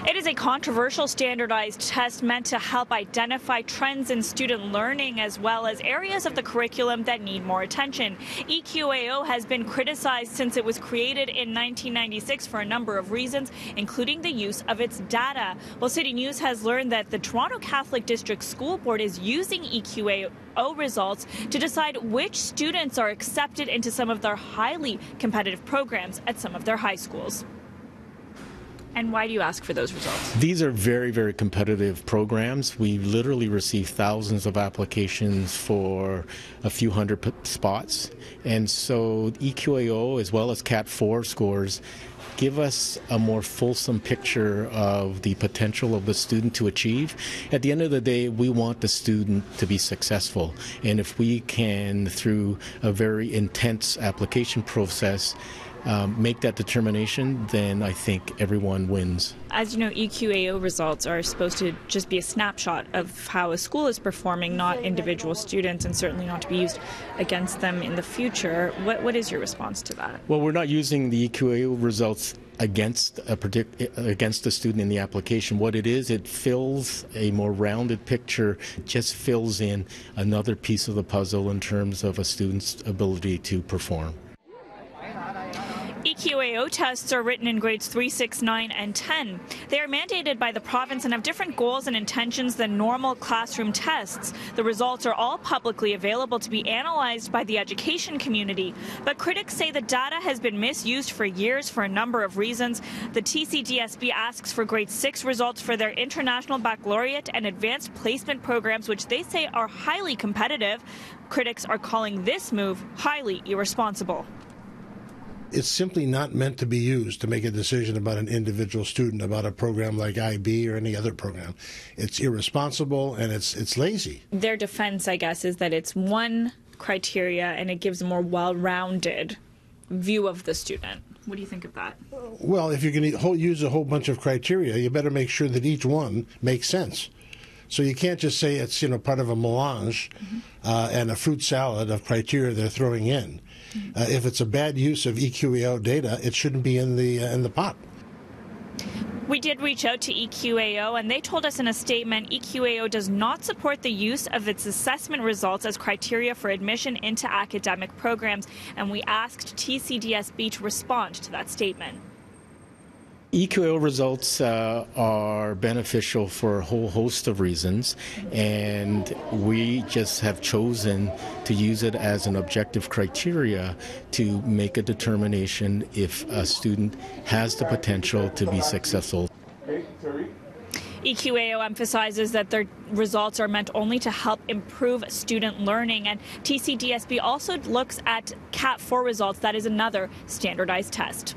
It is a controversial standardized test meant to help identify trends in student learning as well as areas of the curriculum that need more attention. EQAO has been criticized since it was created in 1996 for a number of reasons, including the use of its data. Well, City News has learned that the Toronto Catholic District School Board is using EQAO results to decide which students are accepted into some of their highly competitive programs at some of their high schools. And why do you ask for those results? These are very, very competitive programs. We literally receive thousands of applications for a few hundred spots. And so EQAO as well as CAT 4 scores give us a more fulsome picture of the potential of the student to achieve. At the end of the day, we want the student to be successful. And if we can, through a very intense application process, make that determination, then I think everyone wins. As you know, EQAO results are supposed to just be a snapshot of how a school is performing, not individual students, and certainly not to be used against them in the future. What is your response to that? Well, we're not using the EQAO results against a student in the application. What it is, it fills a more rounded picture, just fills in another piece of the puzzle in terms of a student's ability to perform. EQAO tests are written in grades 3, 6, 9, and 10. They are mandated by the province and have different goals and intentions than normal classroom tests. The results are all publicly available to be analyzed by the education community. But critics say the data has been misused for years for a number of reasons. The TCDSB asks for grade 6 results for their International Baccalaureate and Advanced Placement programs, which they say are highly competitive. Critics are calling this move highly irresponsible. It's simply not meant to be used to make a decision about an individual student, about a program like IB or any other program. It's irresponsible and it's lazy. Their defense, I guess, is that it's one criteria and it gives a more well-rounded view of the student. What do you think of that? Well, if you're going to use a whole bunch of criteria, you better make sure that each one makes sense. So you can't just say it's part of a melange and a fruit salad of criteria they're throwing in. If it's a bad use of EQAO data, it shouldn't be in the pot. We did reach out to EQAO, and they told us in a statement EQAO does not support the use of its assessment results as criteria for admission into academic programs, and we asked TCDSB to respond to that statement. EQAO results are beneficial for a whole host of reasons, and we just have chosen to use it as an objective criteria to make a determination if a student has the potential to be successful. EQAO emphasizes that their results are meant only to help improve student learning, and TCDSB also looks at CAT 4 results. That is another standardized test.